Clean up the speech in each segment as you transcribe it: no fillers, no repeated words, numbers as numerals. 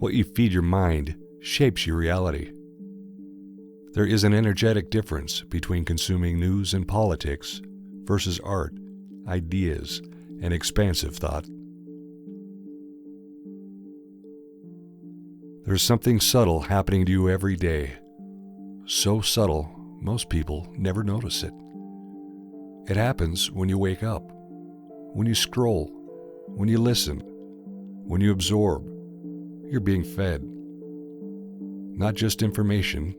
What you feed your mind shapes your reality. There is an energetic difference between consuming news and politics versus art, ideas, and expansive thought. There's something subtle happening to you every day. So subtle, most people never notice it. It happens when you wake up, when you scroll, when you listen, when you absorb. You're being fed. Not just information,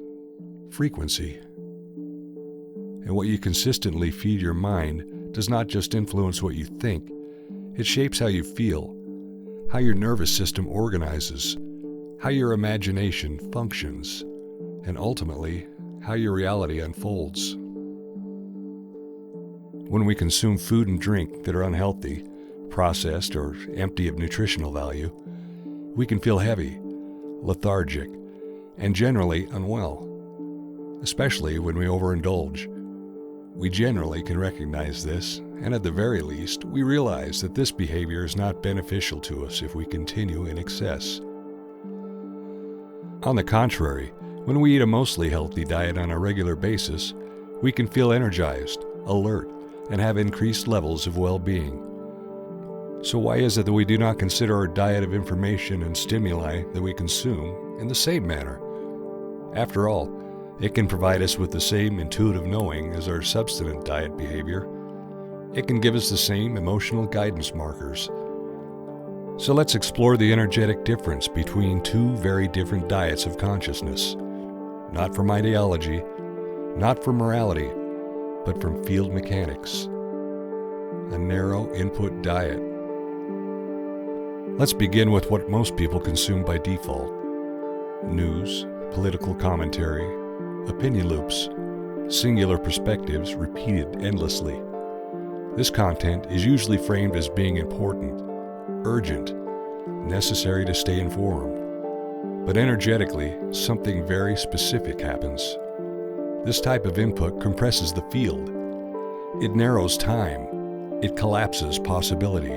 frequency. And what you consistently feed your mind does not just influence what you think, it shapes how you feel, how your nervous system organizes, how your imagination functions, and ultimately, how your reality unfolds. When we consume food and drink that are unhealthy, processed, or empty of nutritional value, we can feel heavy, lethargic, and generally unwell. Especially when we overindulge. We generally can recognize this, and at the very least, we realize that this behavior is not beneficial to us if we continue in excess. On the contrary, when we eat a mostly healthy diet on a regular basis, we can feel energized, alert, and have increased levels of well-being. So why is it that we do not consider our diet of information and stimuli that we consume in the same manner? After all, it can provide us with the same intuitive knowing as our subsequent diet behavior. It can give us the same emotional guidance markers. So let's explore the energetic difference between two very different diets of consciousness. Not from ideology, not from morality, but from field mechanics. A narrow input diet. Let's begin with what most people consume by default. News, political commentary, opinion loops, singular perspectives repeated endlessly. This content is usually framed as being important, urgent, necessary to stay informed. But energetically, something very specific happens. This type of input compresses the field. It narrows time. It collapses possibility.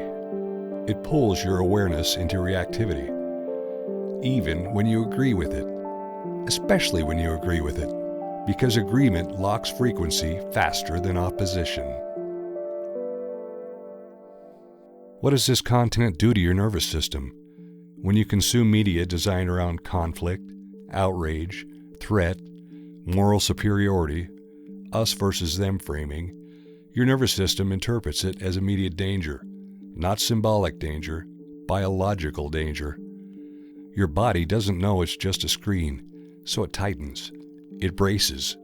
It pulls your awareness into reactivity. Even when you agree with it. Especially when you agree with it. Because agreement locks frequency faster than opposition. What does this content do to your nervous system? When you consume media designed around conflict, outrage, threat, moral superiority, us versus them framing, your nervous system interprets it as immediate danger, not symbolic danger, biological danger. Your body doesn't know it's just a screen, so it tightens, it braces,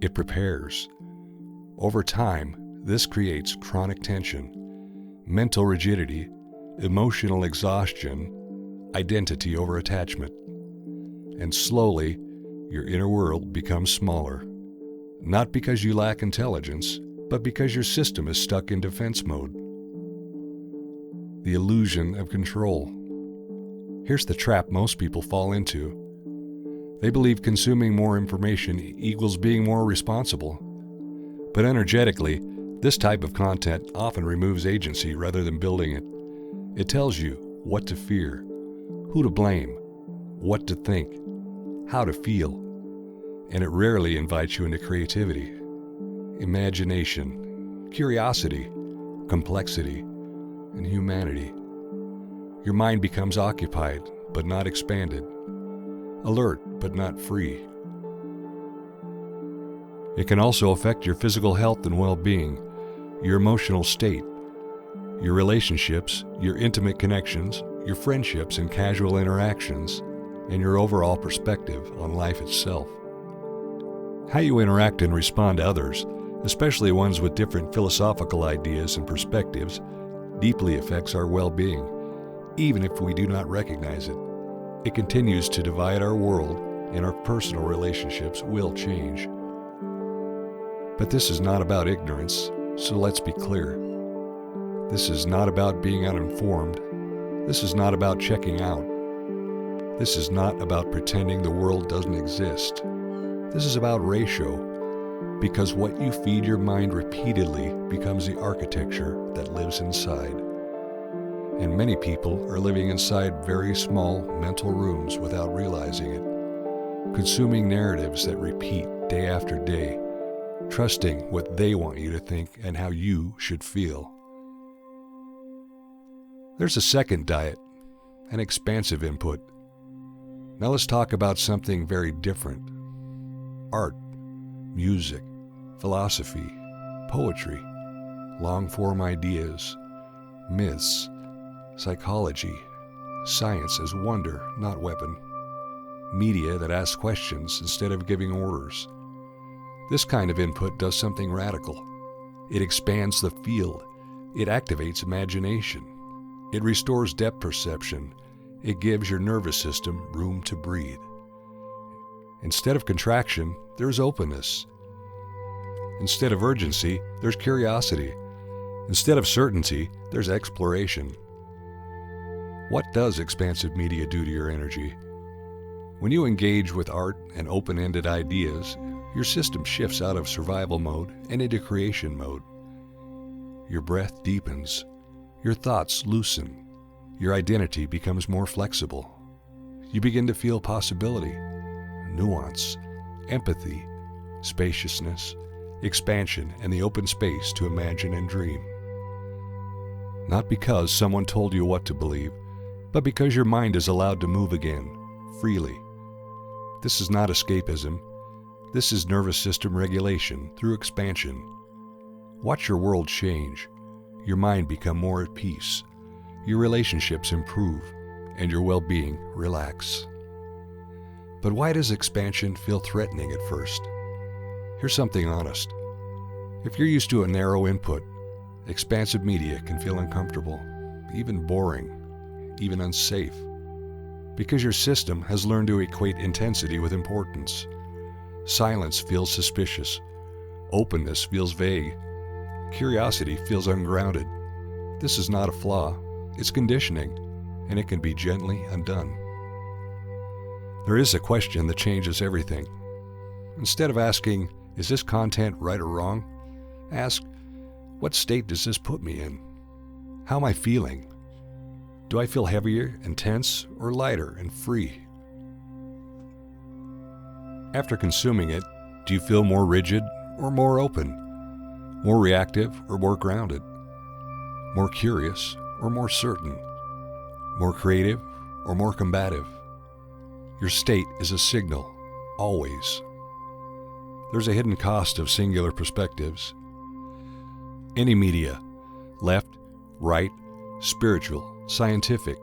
it prepares. Over time, this creates chronic tension, mental rigidity, emotional exhaustion, identity over attachment. And slowly, your inner world becomes smaller. Not because you lack intelligence, but because your system is stuck in defense mode. The illusion of control. Here's the trap most people fall into. They believe consuming more information equals being more responsible. But energetically, this type of content often removes agency rather than building it. It tells you what to fear, who to blame, what to think, how to feel, and it rarely invites you into creativity, imagination, curiosity, complexity, and humanity. Your mind becomes occupied, but not expanded, alert, but not free. It can also affect your physical health and well-being, your emotional state, your relationships, your intimate connections, your friendships and casual interactions, and your overall perspective on life itself. How you interact and respond to others, especially ones with different philosophical ideas and perspectives, deeply affects our well-being, even if we do not recognize it. It continues to divide our world, and our personal relationships will change. But this is not about ignorance, so let's be clear. This is not about being uninformed. This is not about checking out. This is not about pretending the world doesn't exist. This is about ratio, because what you feed your mind repeatedly becomes the architecture that lives inside. And many people are living inside very small mental rooms without realizing it, consuming narratives that repeat day after day, trusting what they want you to think and how you should feel. There's a second diet, an expansive input. Now let's talk about something very different. Art, music, philosophy, poetry, long-form ideas, myths, psychology, science as wonder, not weapon, media that asks questions instead of giving orders. This kind of input does something radical. It expands the field. It activates imagination. It restores depth perception. It gives your nervous system room to breathe. Instead of contraction, there's openness. Instead of urgency, there's curiosity. Instead of certainty, there's exploration. What does expansive media do to your energy? When you engage with art and open-ended ideas, your system shifts out of survival mode and into creation mode. Your breath deepens. Your thoughts loosen. Your identity becomes more flexible. You begin to feel possibility, nuance, empathy, spaciousness, expansion, and the open space to imagine and dream. Not because someone told you what to believe, but because your mind is allowed to move again, freely. This is not escapism. This is nervous system regulation through expansion. Watch your world change, your mind become more at peace, your relationships improve, and your well-being relax. But why does expansion feel threatening at first? Here's something honest. If you're used to a narrow input, expansive media can feel uncomfortable, even boring, even unsafe, because your system has learned to equate intensity with importance. Silence feels suspicious. Openness feels vague. Curiosity feels ungrounded. This is not a flaw. It's conditioning, and it can be gently undone. There is a question that changes everything. Instead of asking, is this content right or wrong? Ask, what state does this put me in? How am I feeling? Do I feel heavier and tense, or lighter and free? After consuming it, do you feel more rigid or more open? More reactive or more grounded? More curious or more certain? More creative or more combative? Your state is a signal, always. There's a hidden cost of singular perspectives. Any media, left, right, spiritual, scientific,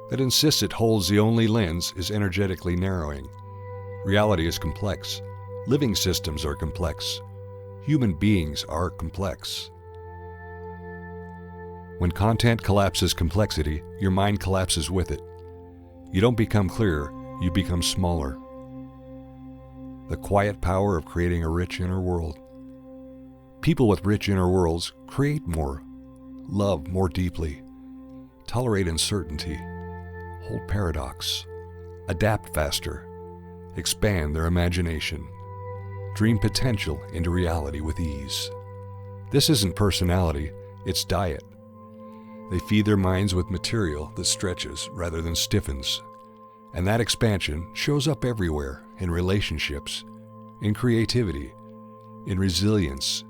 that insists it holds the only lens is energetically narrowing. Reality is complex. Living systems are complex. Human beings are complex. When content collapses complexity, your mind collapses with it. You don't become clearer, you become smaller. The quiet power of creating a rich inner world. People with rich inner worlds create more, love more deeply, tolerate uncertainty, hold paradox, adapt faster, expand their imagination, dream potential into reality with ease. This isn't personality, it's diet. They feed their minds with material that stretches rather than stiffens. And that expansion shows up everywhere, in relationships, in creativity, in resilience,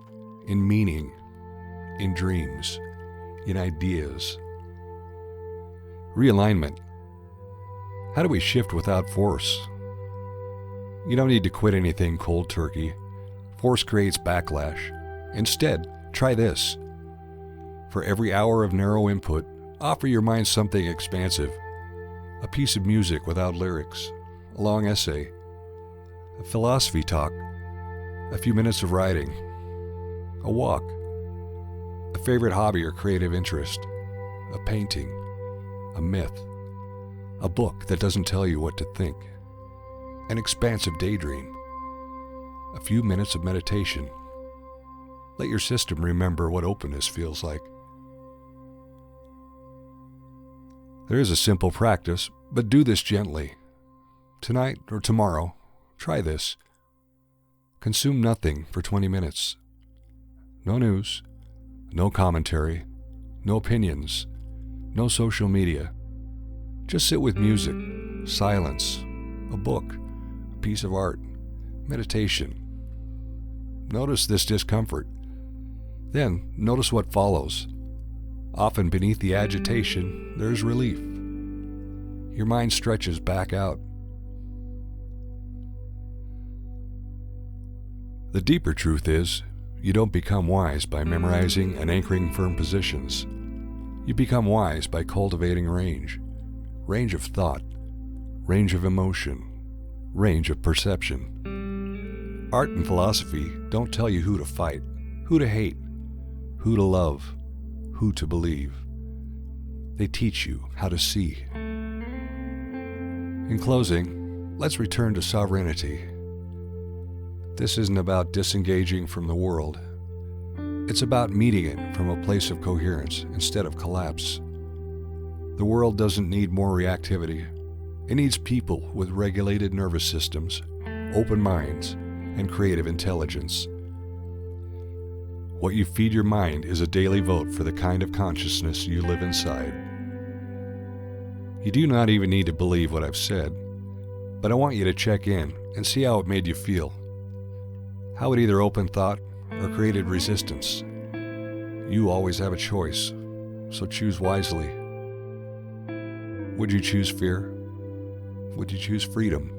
in meaning, in dreams, in ideas. Realignment. How do we shift without force? You don't need to quit anything cold turkey. Force creates backlash. Instead, try this. For every hour of narrow input, offer your mind something expansive. A piece of music without lyrics, a long essay, a philosophy talk, a few minutes of writing, a walk, a favorite hobby or creative interest, a painting, a myth, a book that doesn't tell you what to think, an expansive daydream, a few minutes of meditation. Let your system remember what openness feels like. There is a simple practice, but do this gently. Tonight or tomorrow, try this. Consume nothing for 20 minutes. No news, no commentary, no opinions, No social media. Just sit with music, silence, a book, a piece of art, meditation. Notice this discomfort. Then notice what follows. Often beneath the agitation, there's relief. Your mind stretches back out. The deeper truth is, you don't become wise by memorizing and anchoring firm positions. You become wise by cultivating range of thought, range of emotion, range of perception. Art and philosophy don't tell you who to fight, who to hate, who to love, who to believe. They teach you how to see. In closing, let's return to sovereignty. This isn't about disengaging from the world. It's about meeting it from a place of coherence instead of collapse. The world doesn't need more reactivity. It needs people with regulated nervous systems, open minds, and creative intelligence. What you feed your mind is a daily vote for the kind of consciousness you live inside. You do not even need to believe what I've said, but I want you to check in and see how it made you feel. How it either opened thought or created resistance. You always have a choice, so choose wisely. Would you choose fear? Would you choose freedom?